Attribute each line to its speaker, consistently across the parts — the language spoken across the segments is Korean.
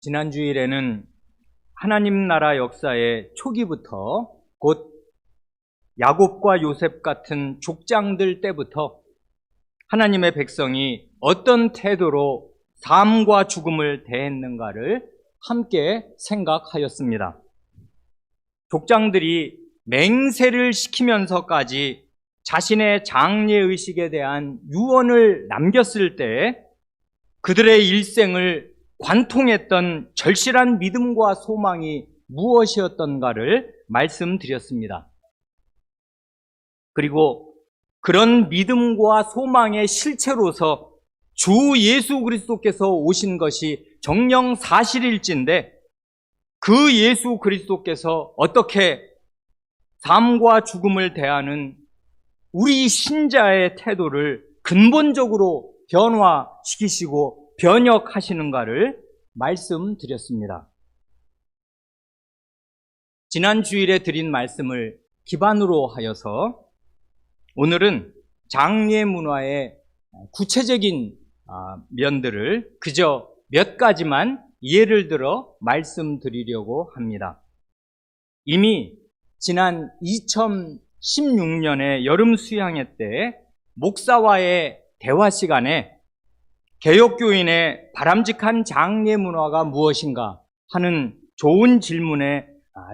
Speaker 1: 지난 주일에는 하나님 나라 역사의 초기부터 곧 야곱과 요셉 같은 족장들 때부터 하나님의 백성이 어떤 태도로 삶과 죽음을 대했는가를 함께 생각하였습니다. 족장들이 맹세를 시키면서까지 자신의 장래의식에 대한 유언을 남겼을 때 그들의 일생을 관통했던 절실한 믿음과 소망이 무엇이었던가를 말씀드렸습니다. 그리고 그런 믿음과 소망의 실체로서 주 예수 그리스도께서 오신 것이 정녕 사실일진데 그 예수 그리스도께서 어떻게 삶과 죽음을 대하는 우리 신자의 태도를 근본적으로 변화시키시고 변혁하시는가를 말씀드렸습니다. 지난 주일에 드린 말씀을 기반으로 하여서 오늘은 장례 문화의 구체적인 면들을 그저 몇 가지만 예를 들어 말씀드리려고 합니다. 이미 지난 2016년의 여름 수양회 때 목사와의 대화 시간에 개혁교인의 바람직한 장례 문화가 무엇인가 하는 좋은 질문에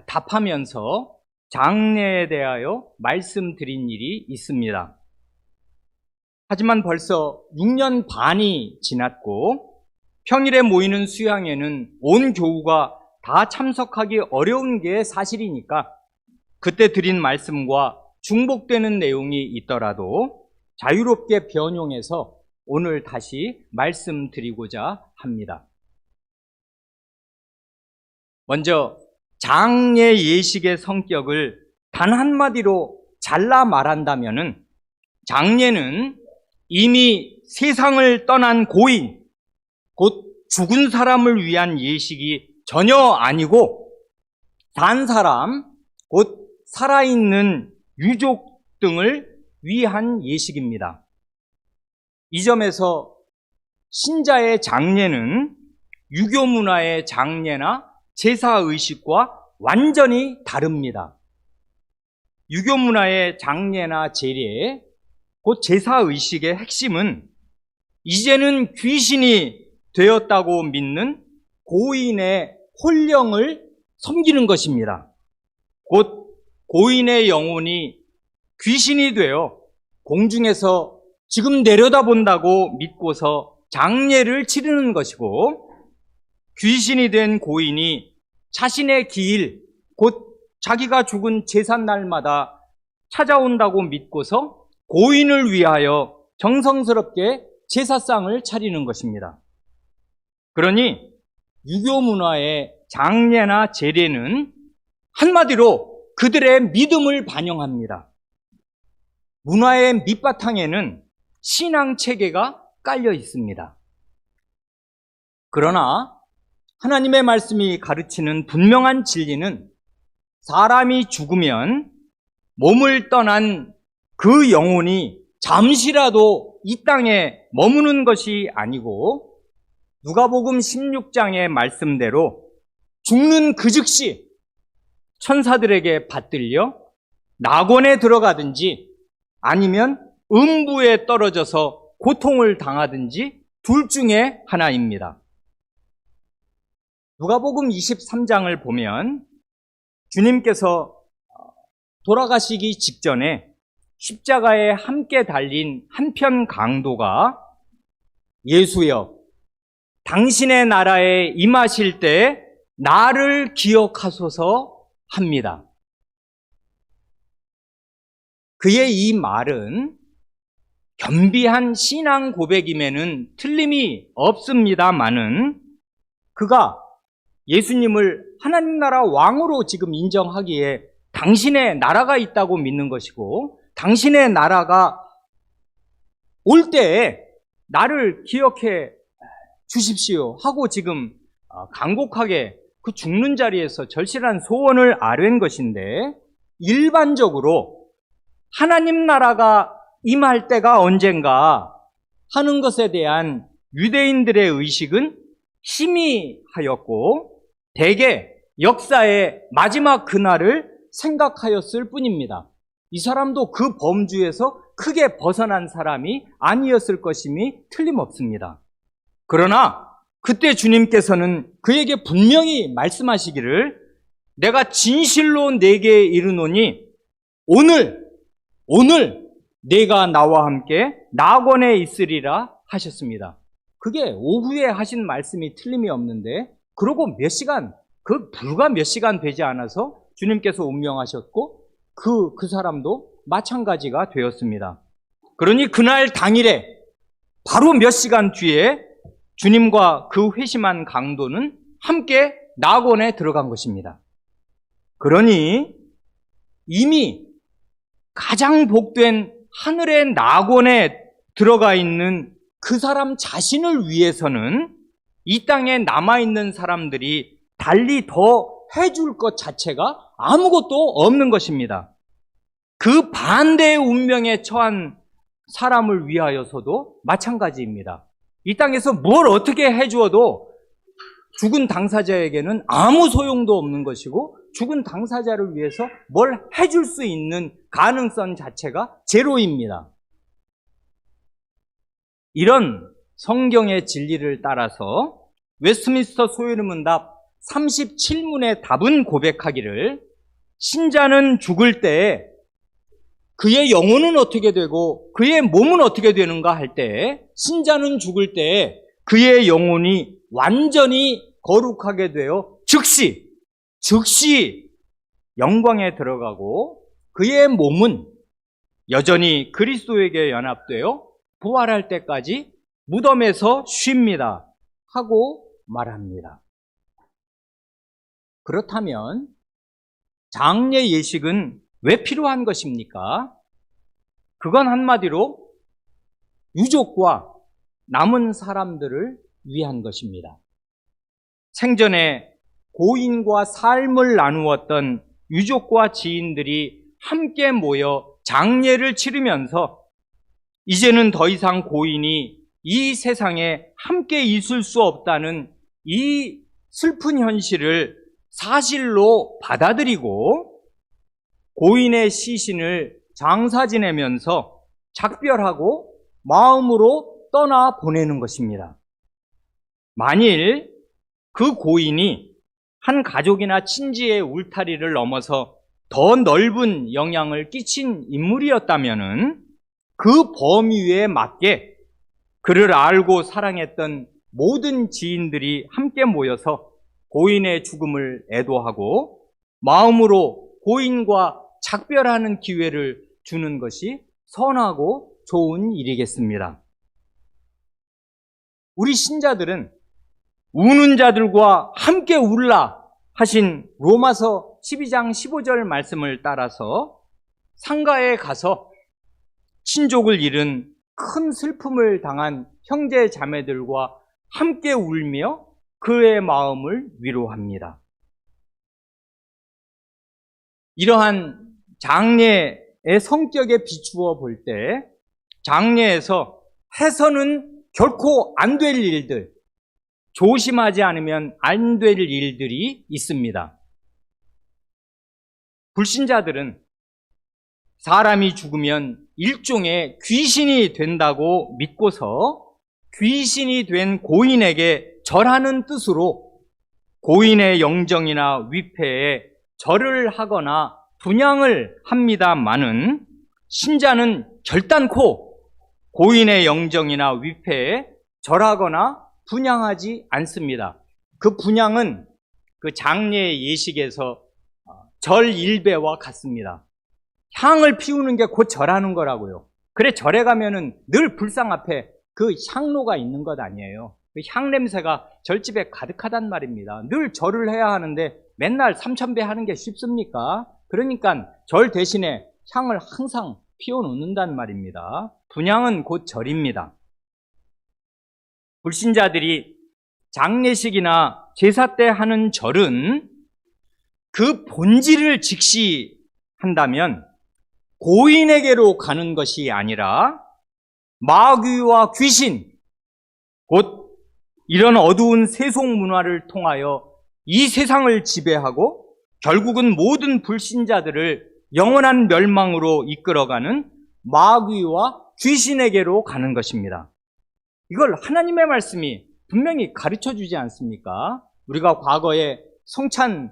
Speaker 1: 답하면서 장례에 대하여 말씀드린 일이 있습니다. 하지만 벌써 6년 반이 지났고 평일에 모이는 수양회는 온 교우가 다 참석하기 어려운 게 사실이니까 그때 드린 말씀과 중복되는 내용이 있더라도 자유롭게 변용해서 오늘 다시 말씀드리고자 합니다. 먼저 장례 예식의 성격을 단 한마디로 잘라 말한다면은 장례는 이미 세상을 떠난 고인, 곧 죽은 사람을 위한 예식이 전혀 아니고 산 사람, 곧 살아있는 유족 등을 위한 예식입니다. 이 점에서 신자의 장례는 유교 문화의 장례나 제사의식과 완전히 다릅니다. 유교 문화의 장례나 제례, 곧 제사의식의 핵심은 이제는 귀신이 되었다고 믿는 고인의 혼령을 섬기는 것입니다. 곧 고인의 영혼이 귀신이 되어 공중에서 지금 내려다본다고 믿고서 장례를 치르는 것이고 귀신이 된 고인이 자신의 기일, 곧 자기가 죽은 제삿날마다 찾아온다고 믿고서 고인을 위하여 정성스럽게 제사상을 차리는 것입니다. 그러니 유교 문화의 장례나 제례는 한마디로 그들의 믿음을 반영합니다. 문화의 밑바탕에는 신앙 체계가 깔려 있습니다. 그러나 하나님의 말씀이 가르치는 분명한 진리는 사람이 죽으면 몸을 떠난 그 영혼이 잠시라도 이 땅에 머무는 것이 아니고 누가복음 16장의 말씀대로 죽는 그 즉시 천사들에게 받들려 낙원에 들어가든지 아니면 음부에 떨어져서 고통을 당하든지 둘 중에 하나입니다. 누가복음 23장을 보면 주님께서 돌아가시기 직전에 십자가에 함께 달린 한편 강도가 예수여, 당신의 나라에 임하실 때 나를 기억하소서 합니다. 그의 이 말은 겸비한 신앙 고백임에는 틀림이 없습니다마는 그가 예수님을 하나님 나라 왕으로 지금 인정하기에 당신의 나라가 있다고 믿는 것이고 당신의 나라가 올 때에 나를 기억해 주십시오 하고 지금 간곡하게 그 죽는 자리에서 절실한 소원을 아뢰는 것인데 일반적으로 하나님 나라가 임할 때가 언젠가 하는 것에 대한 유대인들의 의식은 희미하였고 대개 역사의 마지막 그날을 생각하였을 뿐입니다. 이 사람도 그 범주에서 크게 벗어난 사람이 아니었을 것임이 틀림없습니다. 그러나 그때 주님께서는 그에게 분명히 말씀하시기를 내가 진실로 내게 이르노니 오늘 내가 나와 함께 낙원에 있으리라 하셨습니다. 그게 오후에 하신 말씀이 틀림이 없는데 그러고 불과 몇 시간 되지 않아서 주님께서 운명하셨고 그 사람도 마찬가지가 되었습니다. 그러니 그날 당일에 바로 몇 시간 뒤에 주님과 그 회심한 강도는 함께 낙원에 들어간 것입니다. 그러니 이미 가장 복된 하늘의 낙원에 들어가 있는 그 사람 자신을 위해서는 이 땅에 남아있는 사람들이 달리 더 해줄 것 자체가 아무것도 없는 것입니다. 그 반대의 운명에 처한 사람을 위하여서도 마찬가지입니다. 이 땅에서 뭘 어떻게 해주어도 죽은 당사자에게는 아무 소용도 없는 것이고 죽은 당사자를 위해서 뭘 해줄 수 있는 가능성 자체가 제로입니다. 이런 성경의 진리를 따라서 웨스트민스터 소요문답 37문의 답은 고백하기를 신자는 죽을 때 그의 영혼은 어떻게 되고 그의 몸은 어떻게 되는가 할 때 신자는 죽을 때 그의 영혼이 완전히 거룩하게 되어 즉시 영광에 들어가고 그의 몸은 여전히 그리스도에게 연합되어 부활할 때까지 무덤에서 쉽니다 하고 말합니다. 그렇다면 장례 예식은 왜 필요한 것입니까? 그건 한마디로 유족과 남은 사람들을 위한 것입니다. 생전에 고인과 삶을 나누었던 유족과 지인들이 함께 모여 장례를 치르면서 이제는 더 이상 고인이 이 세상에 함께 있을 수 없다는 이 슬픈 현실을 사실로 받아들이고 고인의 시신을 장사 지내면서 작별하고 마음으로 떠나 보내는 것입니다. 만일 그 고인이 한 가족이나 친지의 울타리를 넘어서 더 넓은 영향을 끼친 인물이었다면 그 범위에 맞게 그를 알고 사랑했던 모든 지인들이 함께 모여서 고인의 죽음을 애도하고 마음으로 고인과 작별하는 기회를 주는 것이 선하고 좋은 일이겠습니다. 우리 신자들은 우는 자들과 함께 울라 하신 로마서 12장 15절 말씀을 따라서 상가에 가서 친족을 잃은 큰 슬픔을 당한 형제 자매들과 함께 울며 그의 마음을 위로합니다. 이러한 장례의 성격에 비추어 볼 때 장례에서 해서는 결코 안 될 일들, 조심하지 않으면 안 될 일들이 있습니다. 불신자들은 사람이 죽으면 일종의 귀신이 된다고 믿고서 귀신이 된 고인에게 절하는 뜻으로 고인의 영정이나 위패에 절을 하거나 분향을 합니다마는 신자는 결단코 고인의 영정이나 위패에 절하거나 분향하지 않습니다. 그 분향은 그 장례 예식에서 절 일배와 같습니다. 향을 피우는 게 곧 절하는 거라고요. 그래 절에 가면은 늘 불상 앞에 그 향로가 있는 것 아니에요. 그 향 냄새가 절집에 가득하단 말입니다. 늘 절을 해야 하는데 맨날 3000배 하는 게 쉽습니까? 그러니까 절 대신에 향을 항상 피워놓는단 말입니다. 분향은 곧 절입니다. 불신자들이 장례식이나 제사 때 하는 절은 그 본질을 직시한다면 고인에게로 가는 것이 아니라 마귀와 귀신, 곧 이런 어두운 세속 문화를 통하여 이 세상을 지배하고 결국은 모든 불신자들을 영원한 멸망으로 이끌어가는 마귀와 귀신에게로 가는 것입니다. 이걸 하나님의 말씀이 분명히 가르쳐 주지 않습니까? 우리가 과거에 성찬식을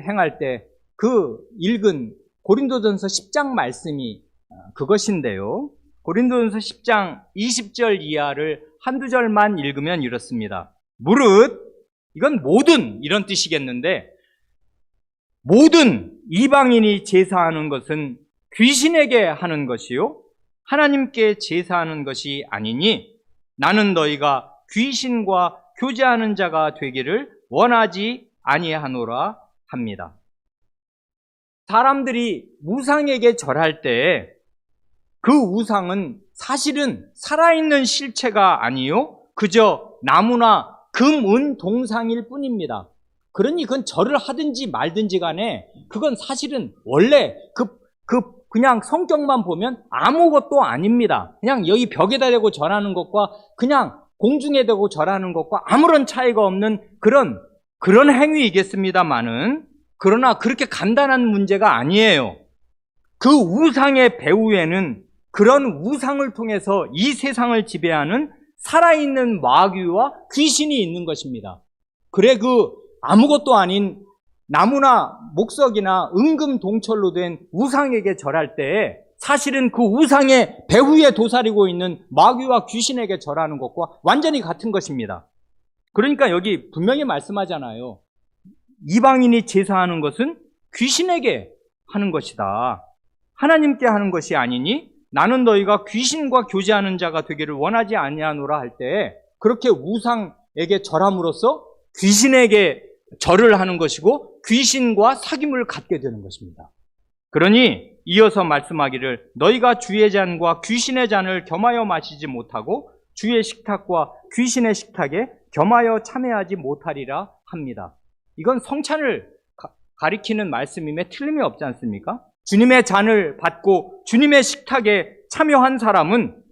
Speaker 1: 행할 때 그 읽은 고린도전서 10장 말씀이 그것인데요. 고린도전서 10장 20절 이하를 한두 절만 읽으면 이렇습니다. 무릇, 이건 모든 이런 뜻이겠는데, 모든 이방인이 제사하는 것은 귀신에게 하는 것이요 하나님께 제사하는 것이 아니니 나는 너희가 귀신과 교제하는 자가 되기를 원하지 아니하노라 합니다. 사람들이 우상에게 절할 때 그 우상은 사실은 살아있는 실체가 아니요 그저 나무나 금, 은, 동상일 뿐입니다. 그러니 그건 절을 하든지 말든지 간에 그건 사실은 원래 그냥 성격만 보면 아무것도 아닙니다. 그냥 여기 벽에다 대고 절하는 것과 그냥 공중에 대고 절하는 것과 아무런 차이가 없는 그런 행위이겠습니다만은, 그러나 그렇게 간단한 문제가 아니에요. 그 우상의 배후에는 그런 우상을 통해서 이 세상을 지배하는 살아있는 마귀와 귀신이 있는 것입니다. 그래 그 아무것도 아닌 나무나 목석이나 은금동철로 된 우상에게 절할 때 사실은 그 우상의 배후에 도사리고 있는 마귀와 귀신에게 절하는 것과 완전히 같은 것입니다. 그러니까 여기 분명히 말씀하잖아요. 이방인이 제사하는 것은 귀신에게 하는 것이다. 하나님께 하는 것이 아니니 나는 너희가 귀신과 교제하는 자가 되기를 원하지 아니하노라 할 때 그렇게 우상에게 절함으로써 귀신에게 절을 하는 것이고 귀신과 사귐을 갖게 되는 것입니다. 그러니 이어서 말씀하기를 너희가 주의 잔과 귀신의 잔을 겸하여 마시지 못하고 주의 식탁과 귀신의 식탁에 겸하여 참여하지 못하리라 합니다. 이건 성찬을 가리키는 말씀임에 틀림이 없지 않습니까? 주님의 잔을 받고 주님의 식탁에 참여한 사람은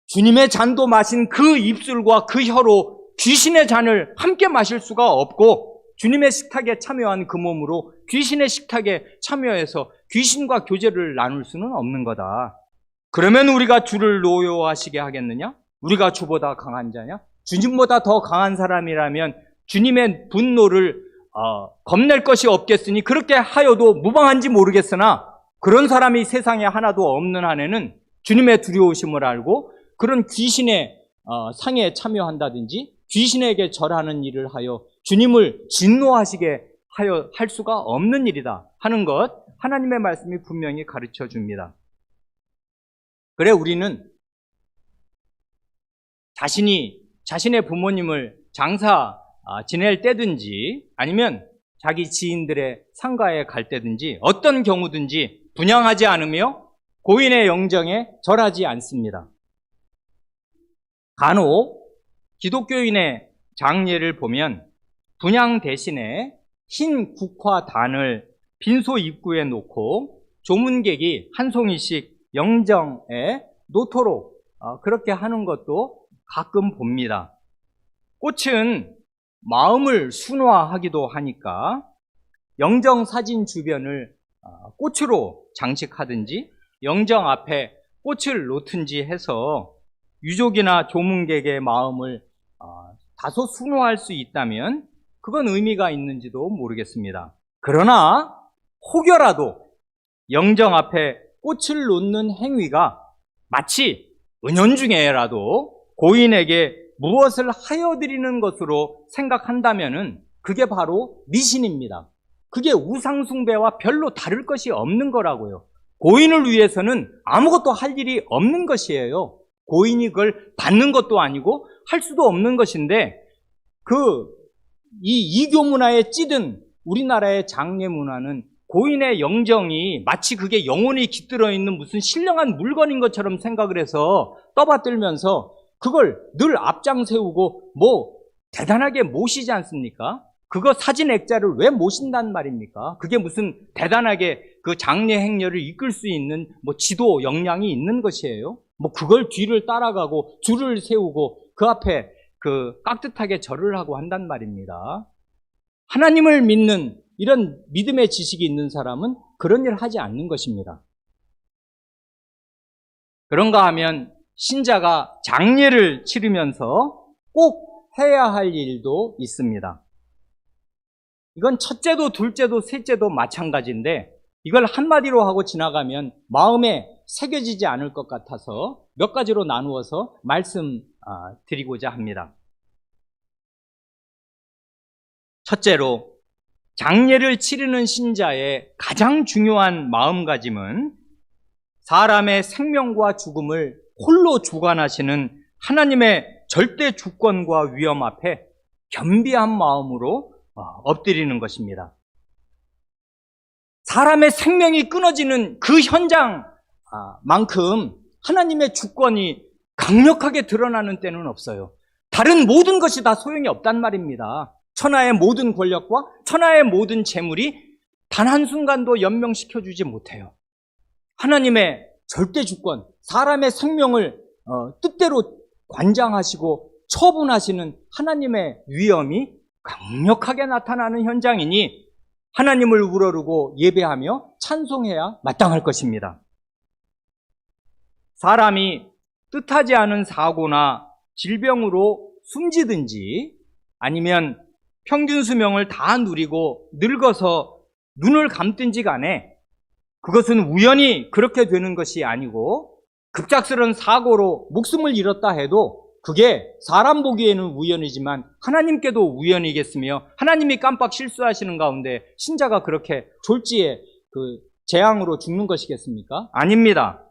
Speaker 1: 주님의 잔도 마신 그 입술과 그 혀로 귀신의 잔을 함께 마실 수가 없고, 주님의 식탁에 참여한 그 몸으로 귀신의 식탁에 참여해서 귀신과 교제를 나눌 수는 없는 거다. 그러면 우리가 주를 노여워하시게 하겠느냐? 우리가 주보다 강한 자냐? 주님보다 더 강한 사람이라면 주님의 분노를 겁낼 것이 없겠으니 그렇게 하여도 무방한지 모르겠으나, 그런 사람이 세상에 하나도 없는 한에는 주님의 두려우심을 알고 그런 귀신의 상에 참여한다든지 귀신에게 절하는 일을 하여 주님을 진노하시게 하여 할 수가 없는 일이다 하는 것, 하나님의 말씀이 분명히 가르쳐 줍니다. 그래 우리는 자신의 부모님을 장사 지낼 때든지 아니면 자기 지인들의 상가에 갈 때든지 어떤 경우든지 분양하지 않으며 고인의 영정에 절하지 않습니다. 간혹 기독교인의 장례를 보면 분양 대신에 흰 국화단을 빈소 입구에 놓고 조문객이 한 송이씩 영정에 놓도록 그렇게 하는 것도 가끔 봅니다. 꽃은 마음을 순화하기도 하니까 영정 사진 주변을 꽃으로 장식하든지 영정 앞에 꽃을 놓든지 해서 유족이나 조문객의 마음을 다소 순화할 수 있다면 그건 의미가 있는지도 모르겠습니다. 그러나 혹여라도 영정 앞에 꽃을 놓는 행위가 마치 은연중에라도 고인에게 무엇을 하여드리는 것으로 생각한다면은 그게 바로 미신입니다. 그게 우상숭배와 별로 다를 것이 없는 거라고요. 고인을 위해서는 아무것도 할 일이 없는 것이에요. 고인이 그걸 받는 것도 아니고 할 수도 없는 것인데, 이 이교 문화에 찌든 우리나라의 장례 문화는 고인의 영정이 마치 그게 영혼이 깃들어 있는 무슨 신령한 물건인 것처럼 생각을 해서 떠받들면서 그걸 늘 앞장 세우고 대단하게 모시지 않습니까? 그거 사진 액자를 왜 모신단 말입니까? 그게 무슨 대단하게 그 장례 행렬을 이끌 수 있는 지도 역량이 있는 것이에요? 그걸 뒤를 따라가고 줄을 세우고 그 앞에 깍듯하게 절을 하고 한단 말입니다. 하나님을 믿는 이런 믿음의 지식이 있는 사람은 그런 일을 하지 않는 것입니다. 그런가 하면 신자가 장례를 치르면서 꼭 해야 할 일도 있습니다. 이건 첫째도 둘째도 셋째도 마찬가지인데 이걸 한마디로 하고 지나가면 마음에 새겨지지 않을 것 같아서 몇 가지로 나누어서 말씀드리고자 합니다. 첫째로 장례를 치르는 신자의 가장 중요한 마음가짐은 사람의 생명과 죽음을 홀로 주관하시는 하나님의 절대 주권과 위엄 앞에 겸비한 마음으로 엎드리는 것입니다. 사람의 생명이 끊어지는 그 현장만큼 하나님의 주권이 강력하게 드러나는 때는 없어요. 다른 모든 것이 다 소용이 없단 말입니다. 천하의 모든 권력과 천하의 모든 재물이 단 한순간도 연명시켜주지 못해요. 하나님의 절대 주권, 사람의 생명을 뜻대로 관장하시고 처분하시는 하나님의 위엄이 강력하게 나타나는 현장이니 하나님을 우러르고 예배하며 찬송해야 마땅할 것입니다. 사람이 뜻하지 않은 사고나 질병으로 숨지든지 아니면 평균 수명을 다 누리고 늙어서 눈을 감든지 간에 그것은 우연히 그렇게 되는 것이 아니고 급작스러운 사고로 목숨을 잃었다 해도 그게 사람 보기에는 우연이지만 하나님께도 우연이겠으며 하나님이 깜빡 실수하시는 가운데 신자가 그렇게 졸지에 재앙으로 죽는 것이겠습니까? 아닙니다.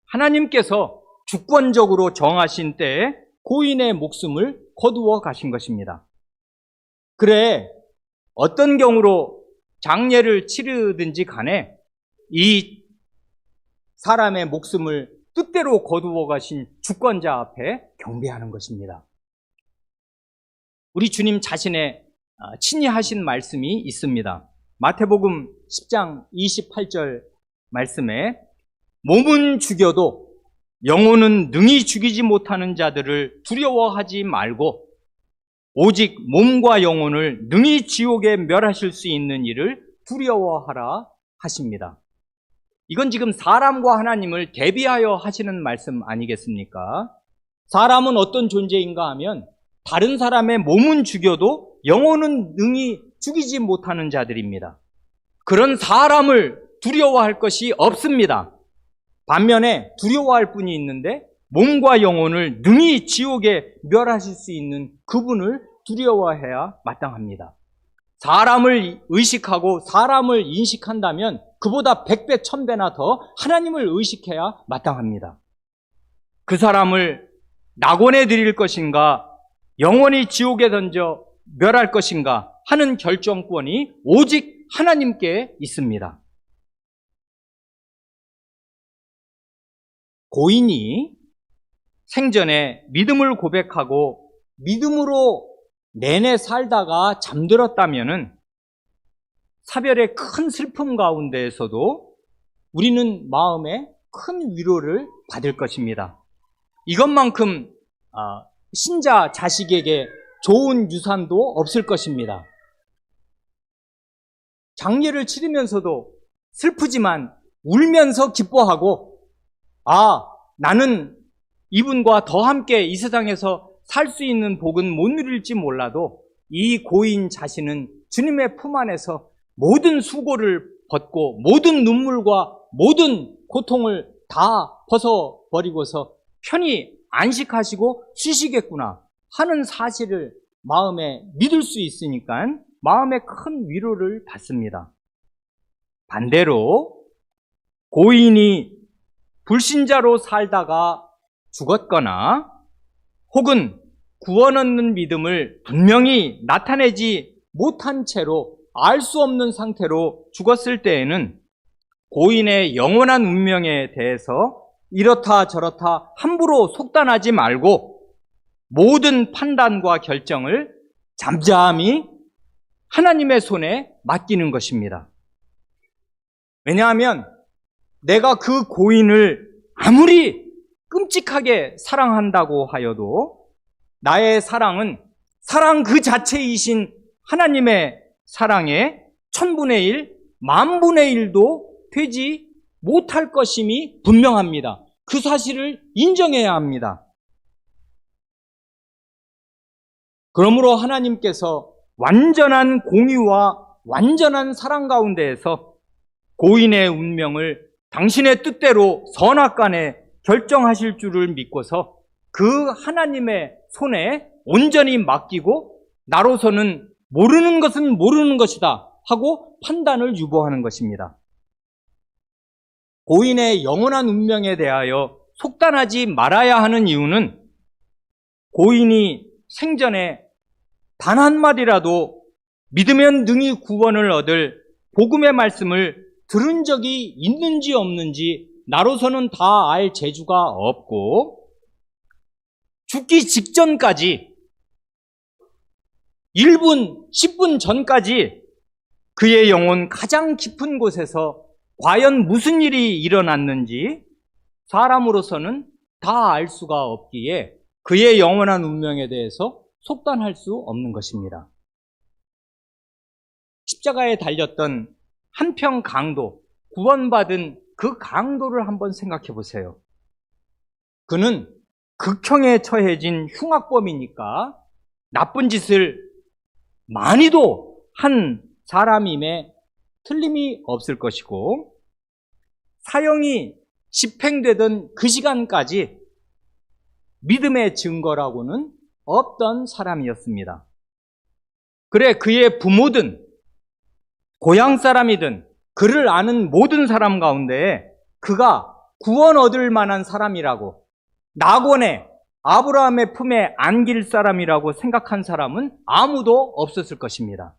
Speaker 1: 하나님께서 주권적으로 정하신 때에 고인의 목숨을 거두어 가신 것입니다. 그래 어떤 경우로 장례를 치르든지 간에 이 사람의 목숨을 뜻대로 거두어 가신 주권자 앞에 경배하는 것입니다. 우리 주님 자신의 친히 하신 말씀이 있습니다. 마태복음 10장 28절 말씀에 몸은 죽여도 영혼은 능히 죽이지 못하는 자들을 두려워하지 말고 오직 몸과 영혼을 능히 지옥에 멸하실 수 있는 일을 두려워하라 하십니다. 이건 지금 사람과 하나님을 대비하여 하시는 말씀 아니겠습니까? 사람은 어떤 존재인가 하면 다른 사람의 몸은 죽여도 영혼은 능히 죽이지 못하는 자들입니다. 그런 사람을 두려워할 것이 없습니다. 반면에 두려워할 분이 있는데 몸과 영혼을 능히 지옥에 멸하실 수 있는 그분을 두려워해야 마땅합니다. 사람을 의식하고 사람을 인식한다면 그보다 100배, 1000배나 더 하나님을 의식해야 마땅합니다. 그 사람을 낙원에 드릴 것인가 영원히 지옥에 던져 멸할 것인가 하는 결정권이 오직 하나님께 있습니다. 고인이 생전에 믿음을 고백하고 믿음으로 내내 살다가 잠들었다면은 사별의 큰 슬픔 가운데에서도 우리는 마음에 큰 위로를 받을 것입니다. 이것만큼 신자 자식에게 좋은 유산도 없을 것입니다. 장례를 치르면서도 슬프지만 울면서 기뻐하고 나는 이분과 더 함께 이 세상에서 살 수 있는 복은 못 누릴지 몰라도 이 고인 자신은 주님의 품 안에서 모든 수고를 벗고 모든 눈물과 모든 고통을 다 벗어버리고서 편히 안식하시고 쉬시겠구나 하는 사실을 마음에 믿을 수 있으니까 마음에 큰 위로를 받습니다. 반대로 고인이 불신자로 살다가 죽었거나 혹은 구원 얻는 믿음을 분명히 나타내지 못한 채로 알 수 없는 상태로 죽었을 때에는 고인의 영원한 운명에 대해서 이렇다 저렇다 함부로 속단하지 말고 모든 판단과 결정을 잠잠히 하나님의 손에 맡기는 것입니다. 왜냐하면 내가 그 고인을 아무리 끔찍하게 사랑한다고 하여도 나의 사랑은 사랑 그 자체이신 하나님의 사랑에 1000분의 1, 10,000분의 1도 되지 못할 것임이 분명합니다. 그 사실을 인정해야 합니다. 그러므로 하나님께서 완전한 공의와 완전한 사랑 가운데에서 고인의 운명을 당신의 뜻대로 선악간에 결정하실 줄을 믿고서 그 하나님의 손에 온전히 맡기고 나로서는 모르는 것은 모르는 것이다 하고 판단을 유보하는 것입니다. 고인의 영원한 운명에 대하여 속단하지 말아야 하는 이유는 고인이 생전에 단 한마디라도 믿으면 능히 구원을 얻을 복음의 말씀을 들은 적이 있는지 없는지 나로서는 다 알 재주가 없고 죽기 직전까지 1분, 10분 전까지 그의 영혼 가장 깊은 곳에서 과연 무슨 일이 일어났는지 사람으로서는 다 알 수가 없기에 그의 영원한 운명에 대해서 속단할 수 없는 것입니다. 십자가에 달렸던 한평 강도, 구원받은 그 강도를 한번 생각해 보세요. 그는 극형에 처해진 흉악범이니까 나쁜 짓을 많이도 한 사람임에 틀림이 없을 것이고 사형이 집행되던 그 시간까지 믿음의 증거라고는 없던 사람이었습니다. 그래 그의 부모든 고향 사람이든 그를 아는 모든 사람 가운데 그가 구원 얻을 만한 사람이라고 낙원에 아브라함의 품에 안길 사람이라고 생각한 사람은 아무도 없었을 것입니다.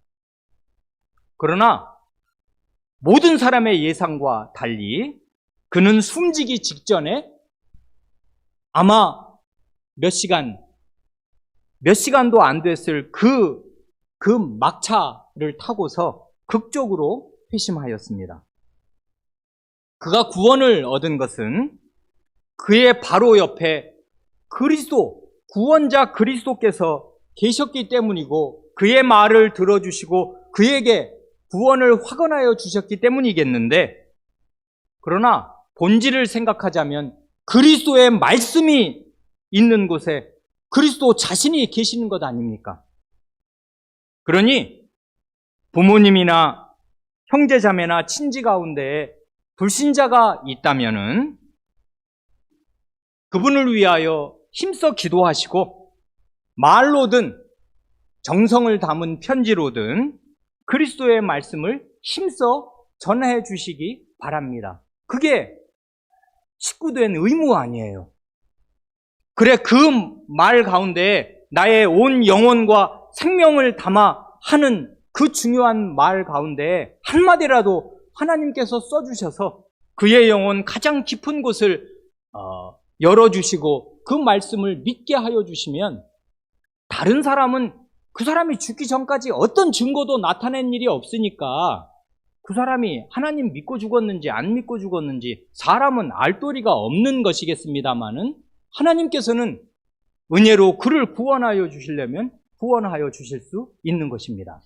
Speaker 1: 그러나 모든 사람의 예상과 달리 그는 숨지기 직전에 아마 몇 시간도 안 됐을 그 막차를 타고서 극적으로 회심하였습니다. 그가 구원을 얻은 것은 그의 바로 옆에 그리스도, 구원자 그리스도께서 계셨기 때문이고 그의 말을 들어주시고 그에게 구원을 확언하여 주셨기 때문이겠는데 그러나 본질을 생각하자면 그리스도의 말씀이 있는 곳에 그리스도 자신이 계시는 것 아닙니까? 그러니 부모님이나 형제자매나 친지 가운데에 불신자가 있다면은 그분을 위하여 힘써 기도하시고 말로든 정성을 담은 편지로든 그리스도의 말씀을 힘써 전해 주시기 바랍니다. 그게 식구된 의무 아니에요. 그래 그 말 가운데 나의 온 영혼과 생명을 담아 하는 그 중요한 말 가운데 한마디라도 하나님께서 써주셔서 그의 영혼 가장 깊은 곳을 열어주시고 그 말씀을 믿게 하여 주시면 다른 사람은 그 사람이 죽기 전까지 어떤 증거도 나타낸 일이 없으니까 그 사람이 하나님 믿고 죽었는지 안 믿고 죽었는지 사람은 알 도리가 없는 것이겠습니다마는 하나님께서는 은혜로 그를 구원하여 주시려면 구원하여 주실 수 있는 것입니다.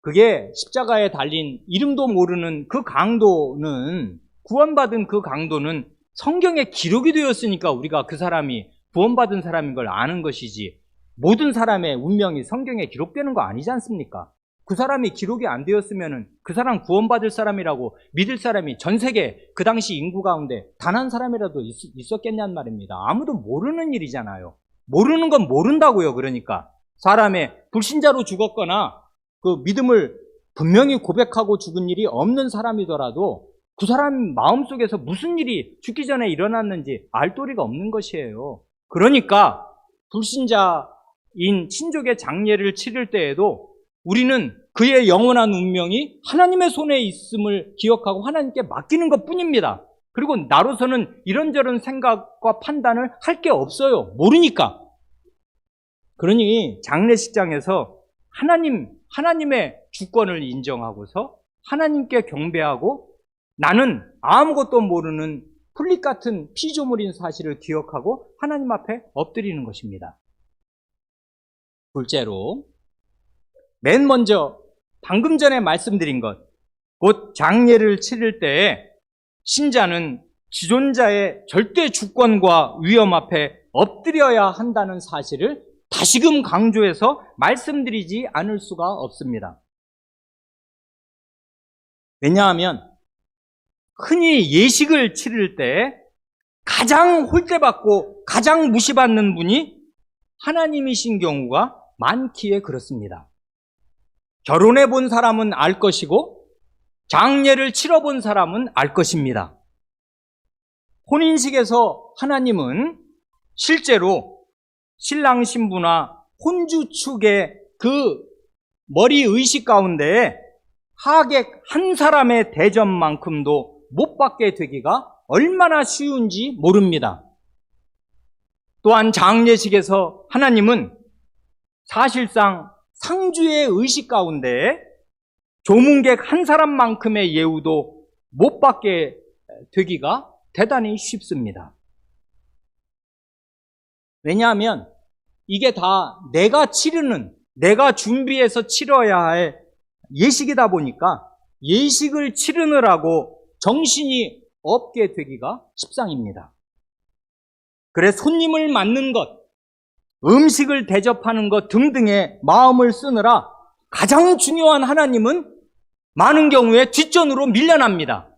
Speaker 1: 그게 십자가에 달린 이름도 모르는 그 강도는 구원받은 그 강도는 성경에 기록이 되었으니까 우리가 그 사람이 구원받은 사람인 걸 아는 것이지 모든 사람의 운명이 성경에 기록되는 거 아니지 않습니까? 그 사람이 기록이 안 되었으면 그 사람 구원받을 사람이라고 믿을 사람이 전 세계 그 당시 인구 가운데 단 한 사람이라도 있었겠냔 말입니다. 아무도 모르는 일이잖아요. 모르는 건 모른다고요. 그러니까 사람의 불신자로 죽었거나 그 믿음을 분명히 고백하고 죽은 일이 없는 사람이더라도 그 사람 마음속에서 무슨 일이 죽기 전에 일어났는지 알 도리가 없는 것이에요. 그러니까 불신자인 친족의 장례를 치를 때에도 우리는 그의 영원한 운명이 하나님의 손에 있음을 기억하고 하나님께 맡기는 것뿐입니다. 그리고 나로서는 이런저런 생각과 판단을 할 게 없어요. 모르니까. 그러니 장례식장에서 하나님의 주권을 인정하고서 하나님께 경배하고 나는 아무것도 모르는 풀잎 같은 피조물인 사실을 기억하고 하나님 앞에 엎드리는 것입니다. 둘째로, 맨 먼저 방금 전에 말씀드린 것, 곧 장례를 치를 때에 신자는 지존자의 절대 주권과 위엄 앞에 엎드려야 한다는 사실을 다시금 강조해서 말씀드리지 않을 수가 없습니다. 왜냐하면 흔히 예식을 치를 때 가장 홀대받고 가장 무시받는 분이 하나님이신 경우가 많기에 그렇습니다. 결혼해 본 사람은 알 것이고 장례를 치러 본 사람은 알 것입니다. 혼인식에서 하나님은 실제로 신랑 신부나 혼주 측의 그 머리 의식 가운데 하객 한 사람의 대접만큼도 못 받게 되기가 얼마나 쉬운지 모릅니다. 또한 장례식에서 하나님은 사실상 상주의 의식 가운데 조문객 한 사람만큼의 예우도 못 받게 되기가 대단히 쉽습니다. 왜냐하면 이게 다 내가 치르는, 내가 준비해서 치러야 할 예식이다 보니까 예식을 치르느라고 정신이 없게 되기가 십상입니다. 그래 손님을 맞는 것, 음식을 대접하는 것 등등의 마음을 쓰느라 가장 중요한 하나님은 많은 경우에 뒷전으로 밀려납니다.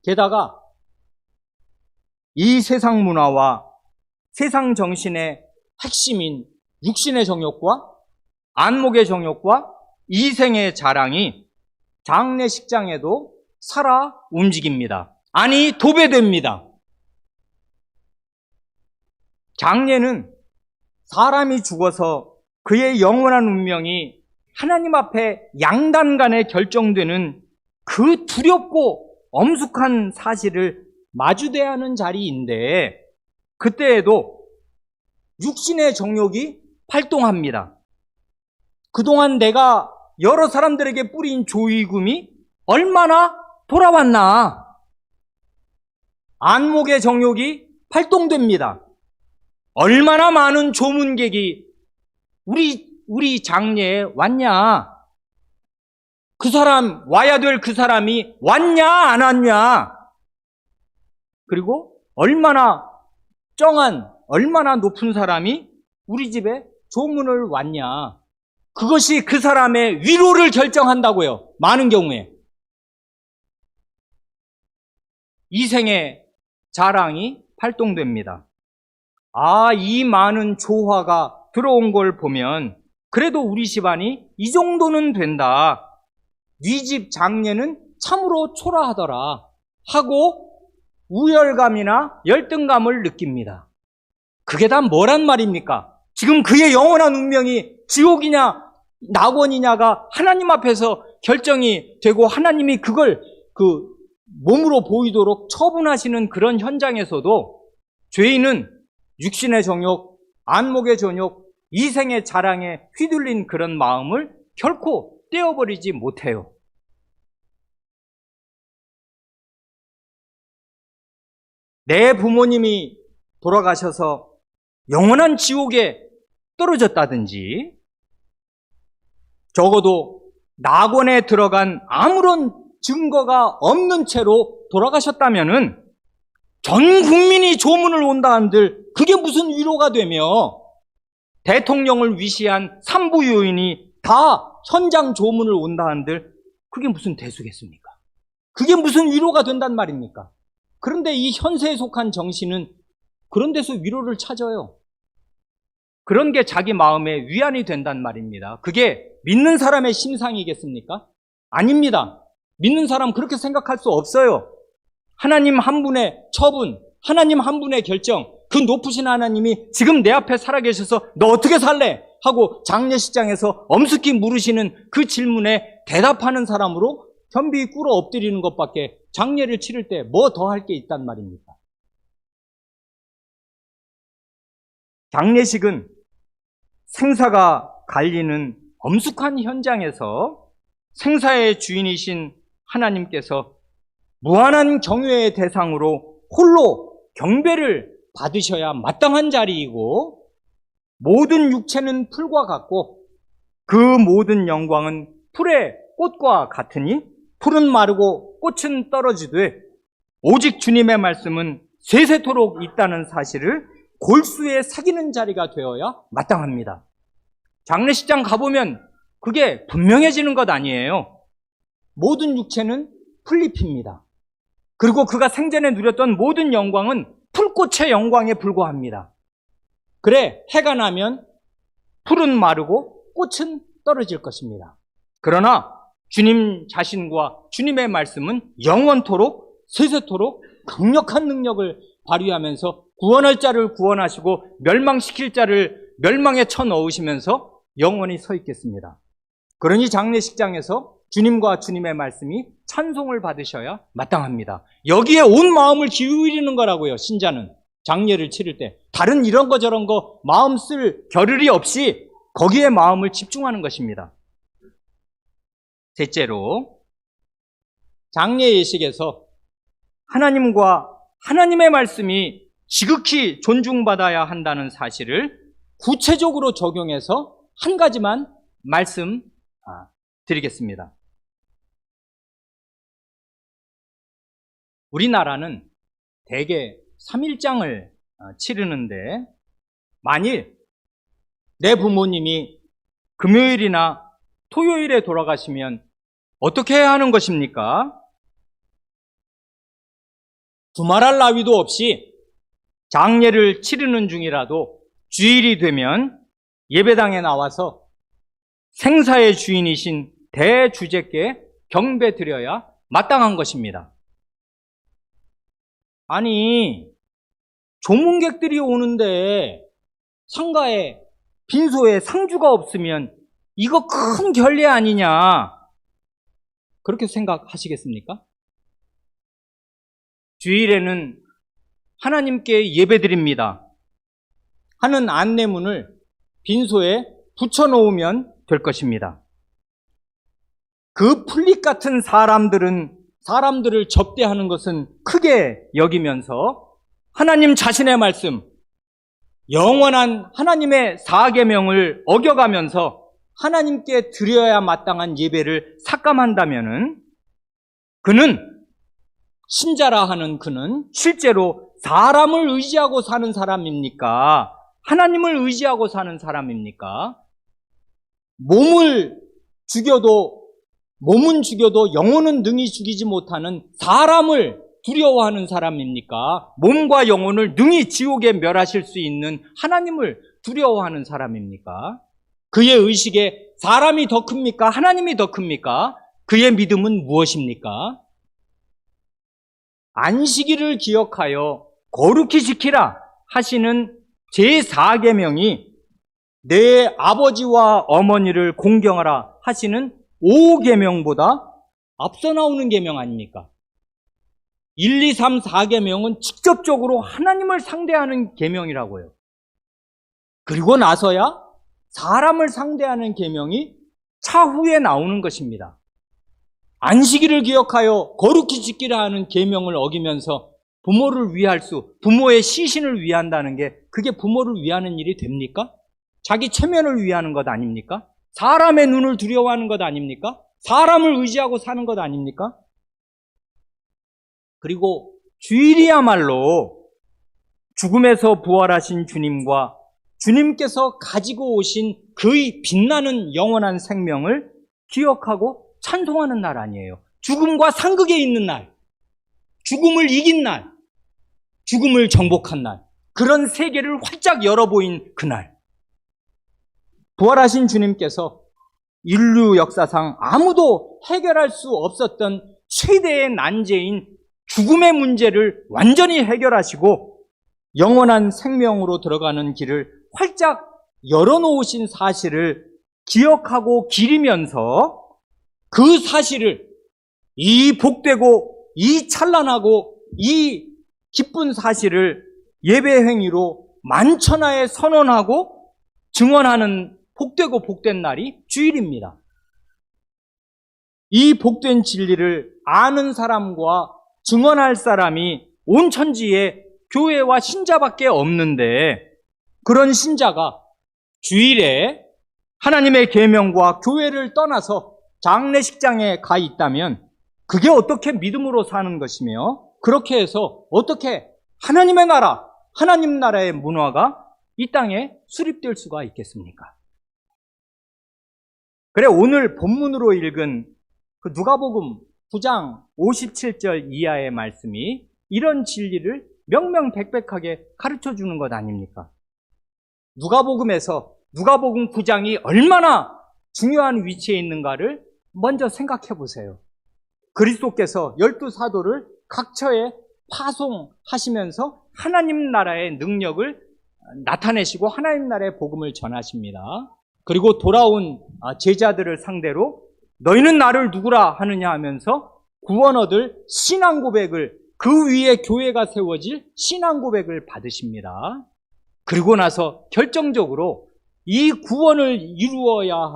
Speaker 1: 게다가 이 세상 문화와 세상 정신의 핵심인 육신의 정욕과 안목의 정욕과 이생의 자랑이 장례식장에도 살아 움직입니다. 아니, 도배됩니다. 장례는 사람이 죽어서 그의 영원한 운명이 하나님 앞에 양단 간에 결정되는 그 두렵고 엄숙한 사실을 마주대야 하는 자리인데 그때에도 육신의 정욕이 활동합니다. 그동안 내가 여러 사람들에게 뿌린 조의금이 얼마나 돌아왔나? 안목의 정욕이 활동됩니다. 얼마나 많은 조문객이 우리 장례에 왔냐? 그 사람, 와야 될 그 사람이 왔냐, 안 왔냐? 그리고 얼마나 얼마나 높은 사람이 우리 집에 조문을 왔냐? 그것이 그 사람의 위로를 결정한다고요. 많은 경우에. 이생의 자랑이 활동됩니다. 아, 이 많은 조화가 들어온 걸 보면 그래도 우리 집안이 이 정도는 된다. 네 집 장례는 참으로 초라하더라 하고 우열감이나 열등감을 느낍니다. 그게 다 뭐란 말입니까? 지금 그의 영원한 운명이 지옥이냐 낙원이냐가 하나님 앞에서 결정이 되고 하나님이 그걸 몸으로 보이도록 처분하시는 그런 현장에서도 죄인은 육신의 정욕, 안목의 정욕, 이생의 자랑에 휘둘린 그런 마음을 결코 떼어버리지 못해요. 내 부모님이 돌아가셔서 영원한 지옥에 떨어졌다든지 적어도 낙원에 들어간 아무런 증거가 없는 채로 돌아가셨다면은 전 국민이 조문을 온다 한들 그게 무슨 위로가 되며 대통령을 위시한 산부 요인이 다 현장 조문을 온다 한들 그게 무슨 대수겠습니까? 그게 무슨 위로가 된단 말입니까? 그런데 이 현세에 속한 정신은 그런 데서 위로를 찾아요. 그런 게 자기 마음에 위안이 된단 말입니다. 그게 믿는 사람의 심상이겠습니까? 아닙니다. 믿는 사람 그렇게 생각할 수 없어요. 하나님 한 분의 처분, 하나님 한 분의 결정, 그 높으신 하나님이 지금 내 앞에 살아계셔서 너 어떻게 살래? 하고 장례식장에서 엄습히 물으시는 그 질문에 대답하는 사람으로 현비 꿇어 엎드리는 것밖에 장례를 치를 때 뭐 더 할 게 있단 말입니까? 장례식은 생사가 갈리는 엄숙한 현장에서 생사의 주인이신 하나님께서 무한한 경외의 대상으로 홀로 경배를 받으셔야 마땅한 자리이고, 모든 육체는 풀과 같고 그 모든 영광은 풀의 꽃과 같으니 풀은 마르고 꽃은 떨어지되 오직 주님의 말씀은 세세토록 있다는 사실을 골수에 새기는 자리가 되어야 마땅합니다. 장례식장 가보면 그게 분명해지는 것 아니에요. 모든 육체는 풀잎입니다. 그리고 그가 생전에 누렸던 모든 영광은 풀꽃의 영광에 불과합니다. 그래, 해가 나면 풀은 마르고 꽃은 떨어질 것입니다. 그러나 주님 자신과 주님의 말씀은 영원토록 세세토록 강력한 능력을 발휘하면서 구원할 자를 구원하시고 멸망시킬 자를 멸망에 쳐넣으시면서 영원히 서 있겠습니다. 그러니 장례식장에서 주님과 주님의 말씀이 찬송을 받으셔야 마땅합니다. 여기에 온 마음을 기울이는 거라고요. 신자는 장례를 치를 때 다른 이런 거 저런 거 마음 쓸 겨를이 없이 거기에 마음을 집중하는 것입니다. 셋째로, 장례 예식에서 하나님과 하나님의 말씀이 지극히 존중받아야 한다는 사실을 구체적으로 적용해서 한 가지만 말씀드리겠습니다. 우리나라는 대개 3일장을 치르는데, 만일 내 부모님이 금요일이나 토요일에 돌아가시면 어떻게 해야 하는 것입니까? 두말할 나위도 없이 장례를 치르는 중이라도 주일이 되면 예배당에 나와서 생사의 주인이신 대주제께 경배드려야 마땅한 것입니다. 아니, 조문객들이 오는데 상가에 빈소에 상주가 없으면 이거 큰 결례 아니냐, 그렇게 생각하시겠습니까? 주일에는 하나님께 예배드립니다 하는 안내문을 빈소에 붙여놓으면 될 것입니다. 그 풀잎 같은 사람들을 접대하는 것은 크게 여기면서 하나님 자신의 말씀, 영원한 하나님의 사계명을 어겨가면서 하나님께 드려야 마땅한 예배를 삭감한다면은, 그는, 신자라 하는 그는 실제로 사람을 의지하고 사는 사람입니까? 하나님을 의지하고 사는 사람입니까? 몸은 죽여도 영혼은 능히 죽이지 못하는 사람을 두려워하는 사람입니까? 몸과 영혼을 능히 지옥에 멸하실 수 있는 하나님을 두려워하는 사람입니까? 그의 의식에 사람이 더 큽니까? 하나님이 더 큽니까? 그의 믿음은 무엇입니까? 안식일을 기억하여 거룩히 지키라 하시는 제4계명이 내 아버지와 어머니를 공경하라 하시는 5계명보다 앞서 나오는 계명 아닙니까? 1, 2, 3, 4계명은 직접적으로 하나님을 상대하는 계명이라고요. 그리고 나서야 사람을 상대하는 계명이 차후에 나오는 것입니다. 안식일을 기억하여 거룩히 지키라 하는 계명을 어기면서 부모의 시신을 위한다는 게, 그게 부모를 위하는 일이 됩니까? 자기 체면을 위하는 것 아닙니까? 사람의 눈을 두려워하는 것 아닙니까? 사람을 의지하고 사는 것 아닙니까? 그리고 주일이야말로 죽음에서 부활하신 주님과 주님께서 가지고 오신 그의 빛나는 영원한 생명을 기억하고 찬송하는 날 아니에요. 죽음과 상극에 있는 날, 죽음을 이긴 날, 죽음을 정복한 날, 그런 세계를 활짝 열어보인 그날, 부활하신 주님께서 인류 역사상 아무도 해결할 수 없었던 최대의 난제인 죽음의 문제를 완전히 해결하시고 영원한 생명으로 들어가는 길을 활짝 열어놓으신 사실을 기억하고 기리면서, 그 사실을, 이 복되고 이 찬란하고 이 기쁜 사실을 예배 행위로 만천하에 선언하고 증언하는 복되고 복된 날이 주일입니다. 이 복된 진리를 아는 사람과 증언할 사람이 온 천지에 교회와 신자밖에 없는데, 그런 신자가 주일에 하나님의 계명과 교회를 떠나서 장례식장에 가 있다면 그게 어떻게 믿음으로 사는 것이며, 그렇게 해서 어떻게 하나님의 나라, 하나님 나라의 문화가 이 땅에 수립될 수가 있겠습니까? 그래, 오늘 본문으로 읽은 그 누가복음 9장 57절 이하의 말씀이 이런 진리를 명명백백하게 가르쳐 주는 것 아닙니까? 누가복음에서 누가복음 9장이 얼마나 중요한 위치에 있는가를 먼저 생각해 보세요. 그리스도께서 12사도를 각처에 파송하시면서 하나님 나라의 능력을 나타내시고 하나님 나라의 복음을 전하십니다. 그리고 돌아온 제자들을 상대로 너희는 나를 누구라 하느냐 하면서 구원 얻을 신앙 고백을, 그 위에 교회가 세워질 신앙 고백을 받으십니다. 그리고 나서 결정적으로 이 구원을 이루어야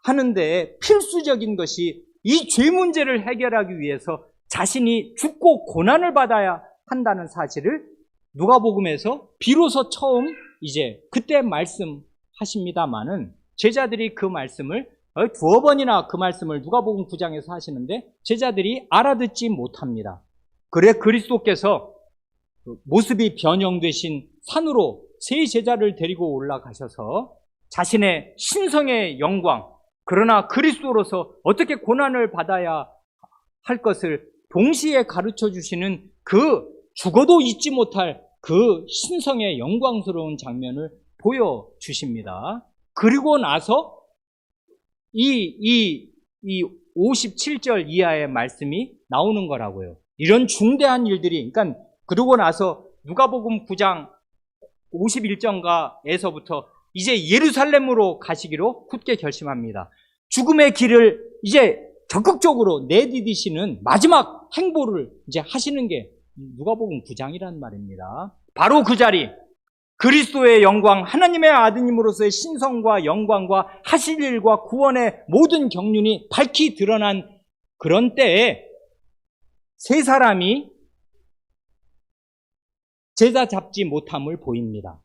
Speaker 1: 하는데 필수적인 것이 이 죄 문제를 해결하기 위해서 자신이 죽고 고난을 받아야 한다는 사실을 누가복음에서 비로소 처음 이제 그때 말씀하십니다마는, 제자들이 그 말씀을 두어 번이나 그 말씀을 누가복음 9장에서 하시는데 제자들이 알아듣지 못합니다. 그래 그리스도께서 모습이 변형되신 산으로 세 제자를 데리고 올라가셔서 자신의 신성의 영광, 그러나 그리스도로서 어떻게 고난을 받아야 할 것을 동시에 가르쳐 주시는 그 죽어도 잊지 못할 그 신성의 영광스러운 장면을 보여주십니다. 그리고 나서 이 57절 이하의 말씀이 나오는 거라고요. 이런 중대한 일들이, 그러니까 그러고 나서 누가복음 9장 51절에서부터 이제 예루살렘으로 가시기로 굳게 결심합니다. 죽음의 길을 이제 적극적으로 내디디시는 마지막 행보를 이제 하시는 게 누가복음 9장이라는 말입니다. 바로 그 자리, 그리스도의 영광, 하나님의 아드님으로서의 신성과 영광과 하실 일과 구원의 모든 경륜이 밝히 드러난 그런 때에 세 사람이 제자 잡지 못함을 보입니다.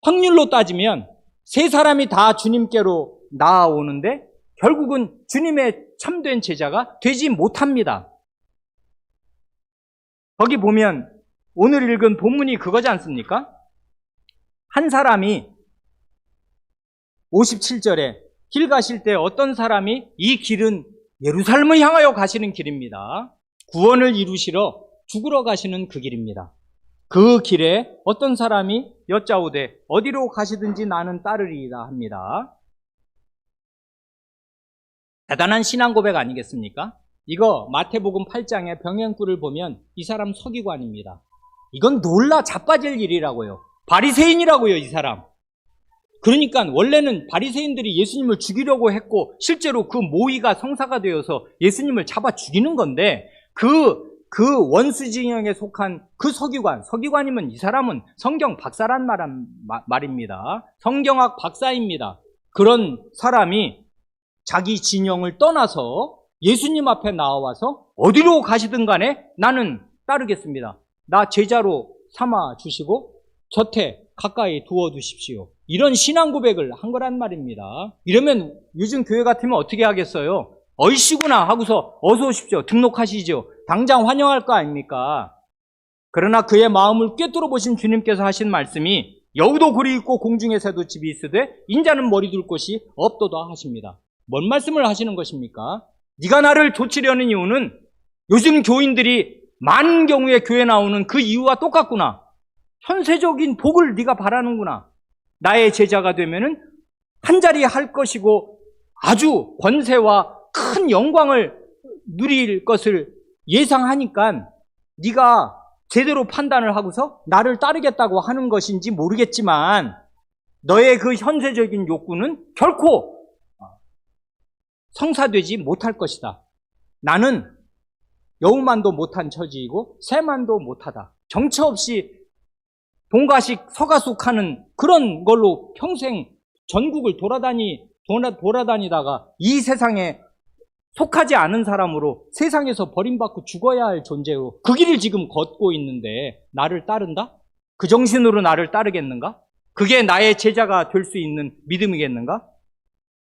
Speaker 1: 확률로 따지면 세 사람이 다 주님께로 나아오는데 결국은 주님의 참된 제자가 되지 못합니다. 거기 보면 오늘 읽은 본문이 그거지 않습니까? 한 사람이 57절에 길 가실 때 어떤 사람이 이 길은 예루살렘을 향하여 가시는 길입니다. 구원을 이루시러 죽으러 가시는 그 길입니다. 그 길에 어떤 사람이 여짜오되 어디로 가시든지 나는 따르리이다 합니다. 대단한 신앙 고백 아니겠습니까? 이거 마태복음 8장의 병행꾼을 보면 이 사람 서기관입니다. 이건 놀라 자빠질 일이라고요. 바리새인이라고요, 이 사람. 그러니까 원래는 바리새인들이 예수님을 죽이려고 했고 실제로 그 모의가 성사가 되어서 예수님을 잡아 죽이는 건데 그 원수 진영에 속한 그 서기관이면 이 사람은 성경 박사란 말입니다. 성경학 박사입니다. 그런 사람이 자기 진영을 떠나서 예수님 앞에 나와서 어디로 가시든 간에 나는 따르겠습니다. 나 제자로 삼아 주시고 곁에 가까이 두어 두십시오. 이런 신앙 고백을 한 거란 말입니다. 이러면 요즘 교회 같으면 어떻게 하겠어요? 어이씨구나 하고서 어서 오십시오. 등록하시죠. 당장 환영할 거 아닙니까? 그러나 그의 마음을 꿰뚫어 보신 주님께서 하신 말씀이 여우도 굴이 있고 공중에 새도 집이 있으되 인자는 머리 둘 곳이 없도다 하십니다. 뭔 말씀을 하시는 것입니까? 네가 나를 좇으려는 이유는 요즘 교인들이 많은 경우에 교회 나오는 그 이유와 똑같구나. 현세적인 복을 네가 바라는구나. 나의 제자가 되면은 한 자리 할 것이고 아주 권세와 큰 영광을 누릴 것을 예상하니까 네가 제대로 판단을 하고서 나를 따르겠다고 하는 것인지 모르겠지만 너의 그 현세적인 욕구는 결코 성사되지 못할 것이다. 나는 여우만도 못한 처지이고 새만도 못하다. 정처 없이 동가식 서가숙하는 그런 걸로 평생 전국을 돌아다니다가 이 세상에 속하지 않은 사람으로 세상에서 버림받고 죽어야 할 존재로 그 길을 지금 걷고 있는데 나를 따른다? 그 정신으로 나를 따르겠는가? 그게 나의 제자가 될 수 있는 믿음이겠는가?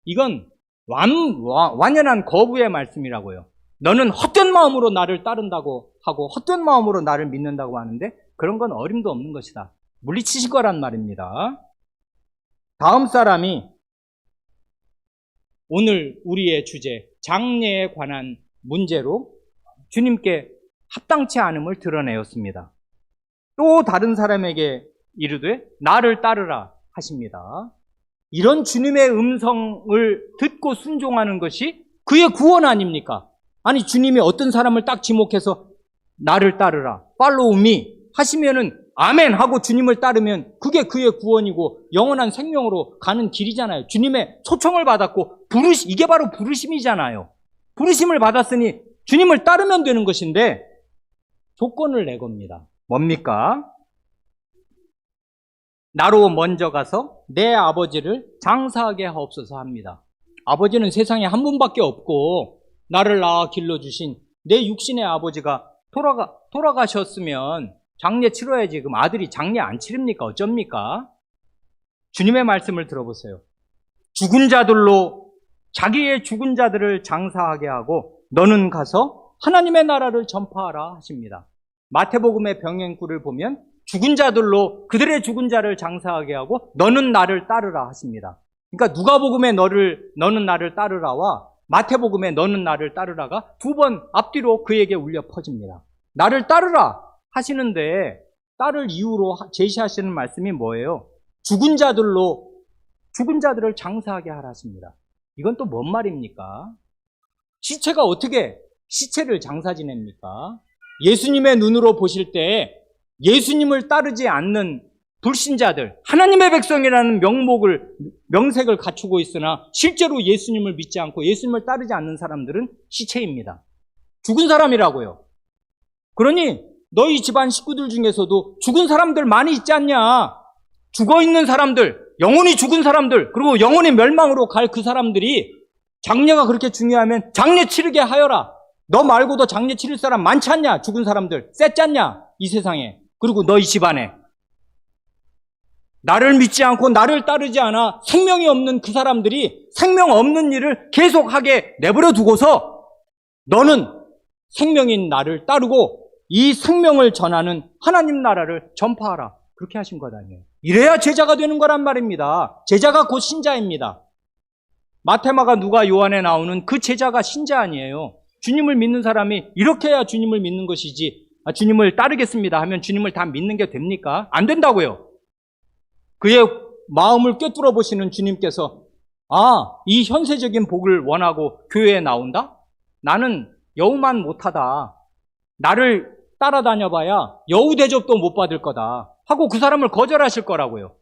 Speaker 1: 이건 완연한 거부의 말씀이라고요. 너는 헛된 마음으로 나를 따른다고 하고 헛된 마음으로 나를 믿는다고 하는데 그런 건 어림도 없는 것이다. 물리치실 거란 말입니다. 다음 사람이 오늘 우리의 주제 장례에 관한 문제로 주님께 합당치 않음을 드러내었습니다. 또 다른 사람에게 이르되 나를 따르라 하십니다. 이런 주님의 음성을 듣고 순종하는 것이 그의 구원 아닙니까? 아니 주님이 어떤 사람을 딱 지목해서 나를 따르라 팔로우 미 하시면은 아멘 하고 주님을 따르면 그게 그의 구원이고 영원한 생명으로 가는 길이잖아요. 주님의 초청을 받았고 이게 바로 부르심이잖아요. 부르심을 받았으니 주님을 따르면 되는 것인데 조건을 내겁니다. 뭡니까? 나로 먼저 가서 내 아버지를 장사하게 하옵소서 합니다. 아버지는 세상에 한 분밖에 없고 나를 낳아 길러주신 내 육신의 아버지가 돌아가셨으면 장례 치러야지. 그럼 아들이 장례 안 치릅니까? 어쩝니까? 주님의 말씀을 들어보세요. 죽은 자들로 자기의 죽은 자들을 장사하게 하고 너는 가서 하나님의 나라를 전파하라 하십니다. 마태복음의 병행구를 보면 죽은 자들로 그들의 죽은 자를 장사하게 하고 너는 나를 따르라 하십니다. 그러니까 누가복음에 너는 나를 따르라와 마태복음에 너는 나를 따르라가 두 번 앞뒤로 그에게 울려 퍼집니다. 나를 따르라 하시는데 따를 이유로 제시하시는 말씀이 뭐예요? 죽은 자들을 장사하게 하라 하십니다. 이건 또 뭔 말입니까? 시체가 어떻게 시체를 장사 지냅니까? 예수님의 눈으로 보실 때 예수님을 따르지 않는 불신자들, 하나님의 백성이라는 명색을 갖추고 있으나 실제로 예수님을 믿지 않고 예수님을 따르지 않는 사람들은 시체입니다. 죽은 사람이라고요. 그러니 너희 집안 식구들 중에서도 죽은 사람들 많이 있지 않냐? 죽어있는 사람들, 영혼이 죽은 사람들, 그리고 영혼의 멸망으로 갈 그 사람들이 장례가 그렇게 중요하면 장례 치르게 하여라. 너 말고도 장례 치를 사람 많지 않냐? 죽은 사람들 셌지 않냐? 이 세상에. 그리고 너희 집안에 나를 믿지 않고 나를 따르지 않아 생명이 없는 그 사람들이 생명 없는 일을 계속하게 내버려 두고서 너는 생명인 나를 따르고 이 생명을 전하는 하나님 나라를 전파하라. 그렇게 하신 것 아니에요. 이래야 제자가 되는 거란 말입니다. 제자가 곧 신자입니다. 마테마가 누가 요한에 나오는 그 제자가 신자 아니에요. 주님을 믿는 사람이 이렇게 해야 주님을 믿는 것이지 주님을 따르겠습니다 하면 주님을 다 믿는 게 됩니까? 안 된다고요. 그의 마음을 꿰뚫어 보시는 주님께서 이 현세적인 복을 원하고 교회에 나온다? 나는 여우만 못하다. 나를 따라다녀봐야 여우 대접도 못 받을 거다 하고 그 사람을 거절하실 거라고요.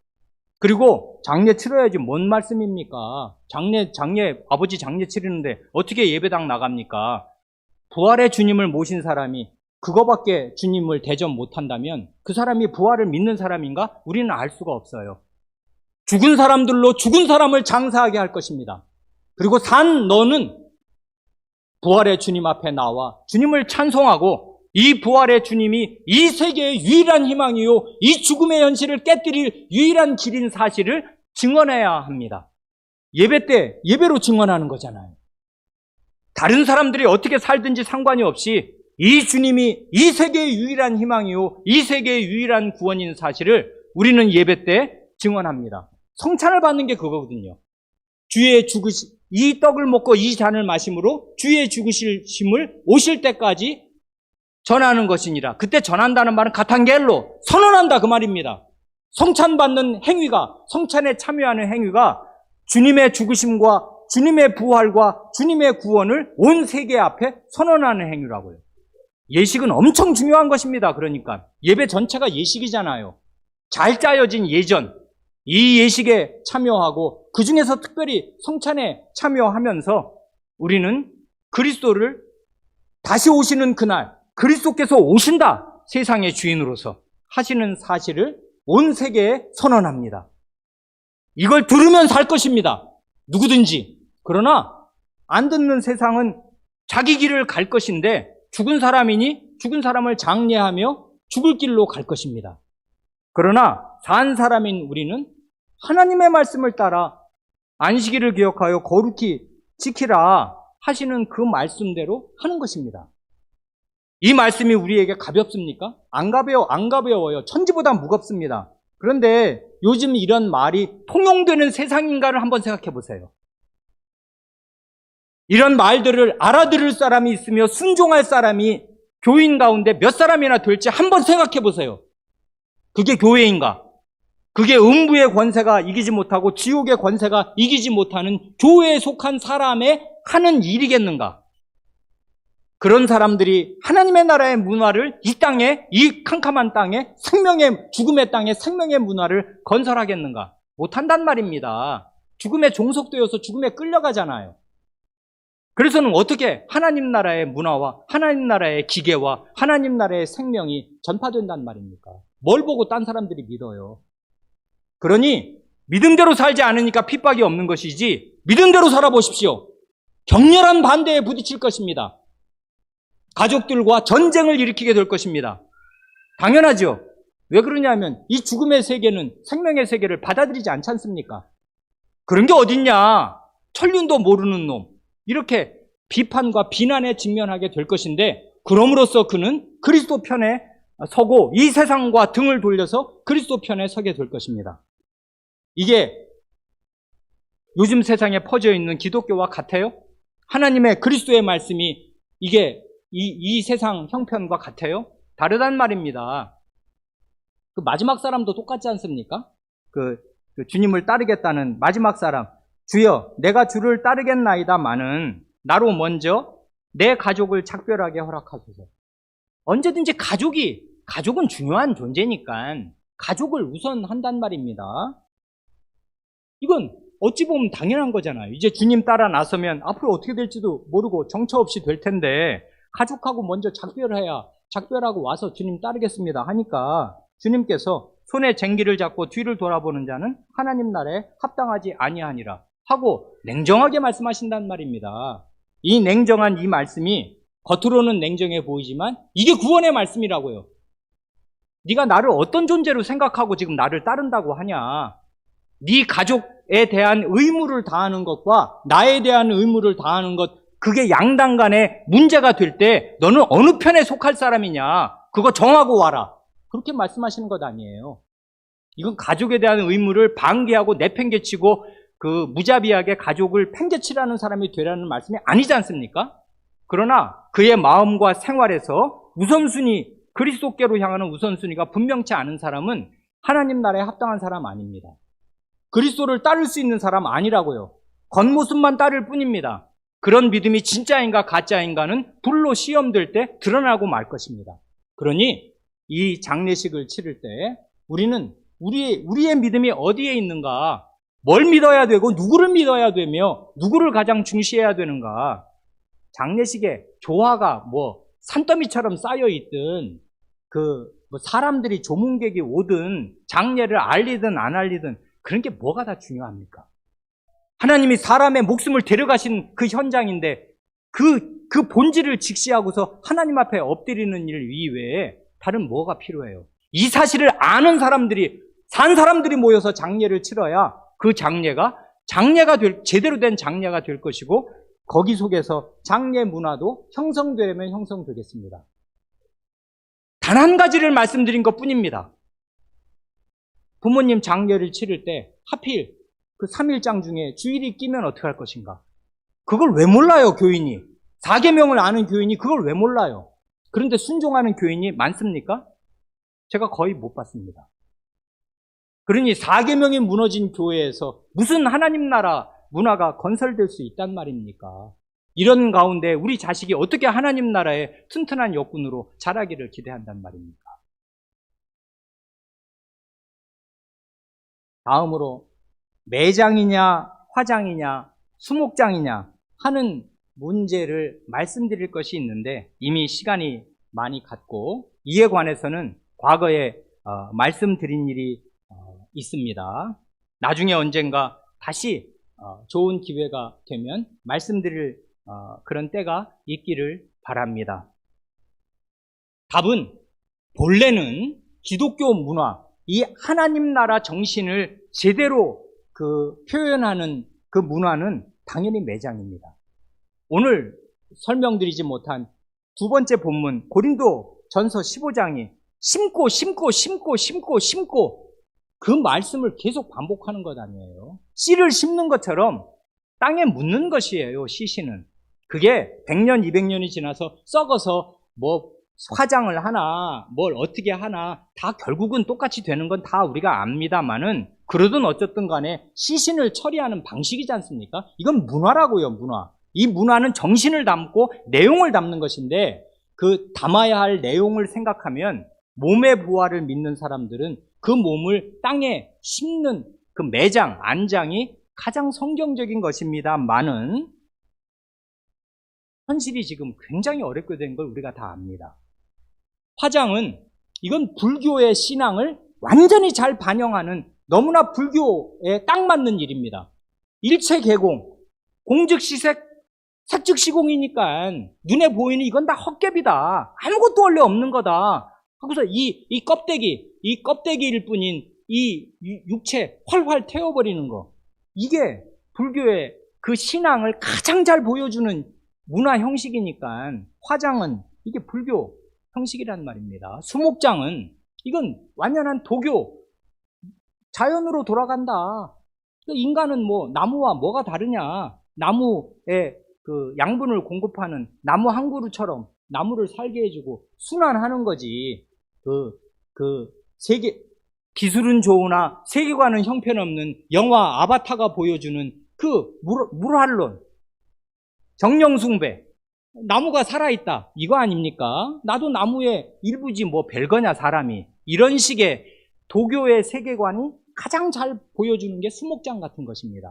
Speaker 1: 그리고 장례 치러야지 뭔 말씀입니까? 아버지 장례 치르는데 어떻게 예배당 나갑니까? 부활의 주님을 모신 사람이 그거밖에 주님을 대접 못한다면 그 사람이 부활을 믿는 사람인가? 우리는 알 수가 없어요. 죽은 사람들로 죽은 사람을 장사하게 할 것입니다. 그리고 산 너는 부활의 주님 앞에 나와 주님을 찬송하고 이 부활의 주님이 이 세계의 유일한 희망이요 이 죽음의 현실을 깨뜨릴 유일한 길인 사실을 증언해야 합니다. 예배 때 예배로 증언하는 거잖아요. 다른 사람들이 어떻게 살든지 상관이 없이 이 주님이 이 세계의 유일한 희망이요 이 세계의 유일한 구원인 사실을 우리는 예배 때 증언합니다. 성찬을 받는 게 그거거든요. 이 떡을 먹고 이 잔을 마심으로 주의 죽으심을 오실 때까지 전하는 것이니라. 그때 전한다는 말은 카탄겔로 선언한다 그 말입니다. 성찬 받는 행위가, 성찬에 참여하는 행위가 주님의 죽으심과 주님의 부활과 주님의 구원을 온 세계 앞에 선언하는 행위라고요. 예식은 엄청 중요한 것입니다. 그러니까 예배 전체가 예식이잖아요. 잘 짜여진 예전, 이 예식에 참여하고 그 중에서 특별히 성찬에 참여하면서 우리는 그리스도를 다시 오시는 그날 그리스도께서 오신다, 세상의 주인으로서 하시는 사실을 온 세계에 선언합니다. 이걸 들으면 살 것입니다. 누구든지. 그러나 안 듣는 세상은 자기 길을 갈 것인데 죽은 사람이니 죽은 사람을 장례하며 죽을 길로 갈 것입니다. 그러나 산 사람인 우리는 하나님의 말씀을 따라 안식일을 기억하여 거룩히 지키라 하시는 그 말씀대로 하는 것입니다. 이 말씀이 우리에게 가볍습니까? 안 가벼워요. 천지보다 무겁습니다. 그런데 요즘 이런 말이 통용되는 세상인가를 한번 생각해 보세요. 이런 말들을 알아들을 사람이 있으며 순종할 사람이 교인 가운데 몇 사람이나 될지 한번 생각해 보세요. 그게 교회인가? 그게 음부의 권세가 이기지 못하고 지옥의 권세가 이기지 못하는 교회에 속한 사람의 하는 일이겠는가? 그런 사람들이 하나님의 나라의 문화를 이 땅에, 이 캄캄한 땅에, 죽음의 땅에 생명의 문화를 건설하겠는가? 못한단 말입니다. 죽음에 종속되어서 죽음에 끌려가잖아요. 그래서는 어떻게 하나님 나라의 문화와 하나님 나라의 기계와 하나님 나라의 생명이 전파된단 말입니까? 뭘 보고 딴 사람들이 믿어요? 그러니 믿음대로 살지 않으니까 핍박이 없는 것이지 믿음대로 살아보십시오. 격렬한 반대에 부딪힐 것입니다. 가족들과 전쟁을 일으키게 될 것입니다. 당연하죠. 왜 그러냐면 이 죽음의 세계는 생명의 세계를 받아들이지 않지 않습니까? 그런 게 어딨냐? 천륜도 모르는 놈. 이렇게 비판과 비난에 직면하게 될 것인데 그럼으로써 그는 그리스도 편에 서고 이 세상과 등을 돌려서 그리스도 편에 서게 될 것입니다. 이게 요즘 세상에 퍼져 있는 기독교와 같아요? 하나님의 그리스도의 말씀이 이게 이 세상 형편과 같아요? 다르단 말입니다. 그 마지막 사람도 똑같지 않습니까? 그 주님을 따르겠다는 마지막 사람. 주여, 내가 주를 따르겠나이다마는 나로 먼저 내 가족을 작별하게 허락하소서. 언제든지 가족은 중요한 존재니까 가족을 우선한단 말입니다. 이건 어찌 보면 당연한 거잖아요. 이제 주님 따라 나서면 앞으로 어떻게 될지도 모르고 정처 없이 될 텐데 가족하고 먼저 작별하고 와서 주님 따르겠습니다 하니까 주님께서 손에 쟁기를 잡고 뒤를 돌아보는 자는 하나님 나라에 합당하지 아니하니라 하고 냉정하게 말씀하신단 말입니다. 이 냉정한 이 말씀이 겉으로는 냉정해 보이지만 이게 구원의 말씀이라고요. 네가 나를 어떤 존재로 생각하고 지금 나를 따른다고 하냐? 네 가족에 대한 의무를 다하는 것과 나에 대한 의무를 다하는 것, 그게 양당 간에 문제가 될 때 너는 어느 편에 속할 사람이냐? 그거 정하고 와라. 그렇게 말씀하시는 것 아니에요. 이건 가족에 대한 의무를 방기하고 내팽개치고 그 무자비하게 가족을 팽개치라는 사람이 되라는 말씀이 아니지 않습니까? 그러나 그의 마음과 생활에서 우선순위, 그리스도께로 향하는 우선순위가 분명치 않은 사람은 하나님 나라에 합당한 사람 아닙니다. 그리스도를 따를 수 있는 사람 아니라고요. 겉모습만 따를 뿐입니다. 그런 믿음이 진짜인가 가짜인가는 불로 시험될 때 드러나고 말 것입니다. 그러니 이 장례식을 치를 때 우리는 우리의 믿음이 어디에 있는가, 뭘 믿어야 되고 누구를 믿어야 되며 누구를 가장 중시해야 되는가. 장례식에 조화가 산더미처럼 쌓여있든 사람들이 조문객이 오든 장례를 알리든 안 알리든 그런 게 뭐가 다 중요합니까? 하나님이 사람의 목숨을 데려가신 그 현장인데 그 본질을 직시하고서 하나님 앞에 엎드리는 일 이외에 다른 뭐가 필요해요? 이 사실을 아는 사람들이, 산 사람들이 모여서 장례를 치러야 그 장례가 제대로 된 장례가 될 것이고 거기 속에서 장례 문화도 형성되려면 형성되겠습니다. 단 한 가지를 말씀드린 것 뿐입니다. 부모님 장례를 치를 때 하필 그 3일장 중에 주일이 끼면 어떻게 할 것인가? 그걸 왜 몰라요, 교인이? 4계명을 아는 교인이 그걸 왜 몰라요? 그런데 순종하는 교인이 많습니까? 제가 거의 못 봤습니다. 그러니 4계명이 무너진 교회에서 무슨 하나님 나라 문화가 건설될 수 있단 말입니까? 이런 가운데 우리 자식이 어떻게 하나님 나라의 튼튼한 역군으로 자라기를 기대한단 말입니까? 다음으로 매장이냐 화장이냐 수목장이냐 하는 문제를 말씀드릴 것이 있는데 이미 시간이 많이 갔고 이에 관해서는 과거에 말씀드린 일이 있습니다. 나중에 언젠가 다시 좋은 기회가 되면 말씀드릴 그런 때가 있기를 바랍니다. 답은 본래는 기독교 문화, 이 하나님 나라 정신을 제대로 표현하는 그 문화는 당연히 매장입니다. 오늘 설명드리지 못한 두 번째 본문 고린도 전서 15장이 심고 그 말씀을 계속 반복하는 것 아니에요. 씨를 심는 것처럼 땅에 묻는 것이에요. 씨씨는. 그게 100년, 200년이 지나서 썩어서 화장을 하나 뭘 어떻게 하나 다 결국은 똑같이 되는 건 다 우리가 압니다만은, 그러든 어쨌든 간에 시신을 처리하는 방식이지 않습니까? 이건 문화라고요. 문화. 이 문화는 정신을 담고 내용을 담는 것인데, 그 담아야 할 내용을 생각하면 몸의 부활을 믿는 사람들은 그 몸을 땅에 심는 그 매장, 안장이 가장 성경적인 것입니다만은 현실이 지금 굉장히 어렵게 된 걸 우리가 다 압니다. 화장은 이건 불교의 신앙을 완전히 잘 반영하는 너무나 불교에 딱 맞는 일입니다. 일체개공, 공즉시색, 색즉시공이니까 눈에 보이는 이건 다 헛개비다. 아무것도 원래 없는 거다. 하고서 이 껍데기일 뿐인 이 육체 활활 태워버리는 거. 이게 불교의 그 신앙을 가장 잘 보여주는 문화 형식이니까 화장은 이게 불교 형식이란 말입니다. 수목장은 이건 완연한 도교, 자연으로 돌아간다. 인간은 나무와 뭐가 다르냐? 나무에 그 양분을 공급하는 나무 한 그루처럼 나무를 살게 해주고 순환하는 거지. 세계 기술은 좋으나 세계관은 형편없는 영화 아바타가 보여주는 그 물활론, 정령숭배, 나무가 살아있다 이거 아닙니까? 나도 나무의 일부지 별거냐 사람이. 이런 식의 도교의 세계관이 가장 잘 보여주는 게 수목장 같은 것입니다.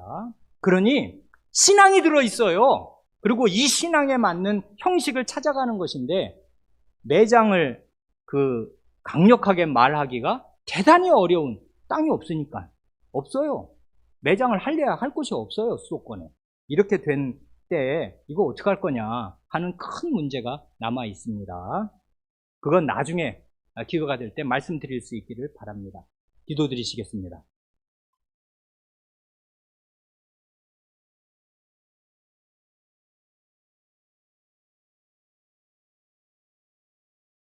Speaker 1: 그러니 신앙이 들어있어요. 그리고 이 신앙에 맞는 형식을 찾아가는 것인데, 매장을 강력하게 말하기가 대단히 어려운, 땅이 없으니까. 없어요. 매장을 하려야 할 곳이 없어요, 수도권에. 이렇게 된 때에 이거 어떡할 거냐 하는 큰 문제가 남아 있습니다. 그건 나중에 기도가 될 때 말씀드릴 수 있기를 바랍니다. 기도드리시겠습니다.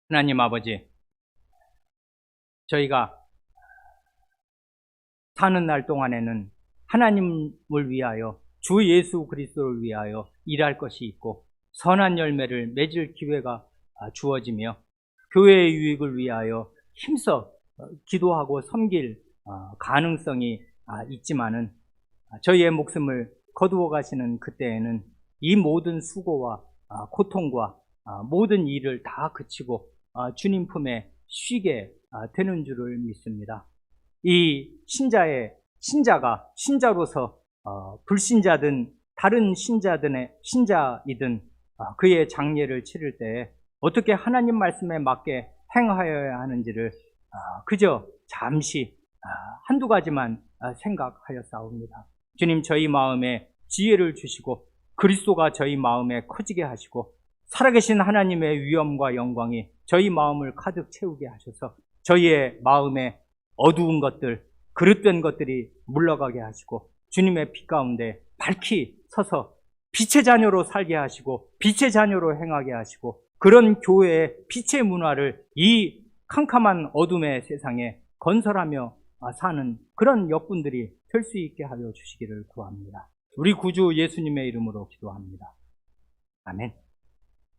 Speaker 1: 하나님 아버지, 저희가 사는 날 동안에는 하나님을 위하여, 주 예수 그리스도를 위하여 일할 것이 있고 선한 열매를 맺을 기회가 주어지며 교회의 유익을 위하여 힘써 기도하고 섬길 가능성이 있지만은, 저희의 목숨을 거두어 가시는 그때에는 이 모든 수고와 고통과 모든 일을 다 그치고 주님 품에 쉬게 되는 줄을 믿습니다. 이 신자가 신자로서 불신자든 다른 신자이든 그의 장례를 치를 때 어떻게 하나님 말씀에 맞게 행하여야 하는지를 그저 잠시 한두 가지만 생각하여 싸웁니다. 주님, 저희 마음에 지혜를 주시고 그리스도가 저희 마음에 커지게 하시고 살아계신 하나님의 위엄과 영광이 저희 마음을 가득 채우게 하셔서 저희의 마음에 어두운 것들, 그릇된 것들이 물러가게 하시고 주님의 빛 가운데 밝히 서서 빛의 자녀로 살게 하시고 빛의 자녀로 행하게 하시고, 그런 교회의 빛의 문화를 이 캄캄한 어둠의 세상에 건설하며 사는 그런 역군들이 될 수 있게 하여 주시기를 구합니다. 우리 구주 예수님의 이름으로 기도합니다. 아멘.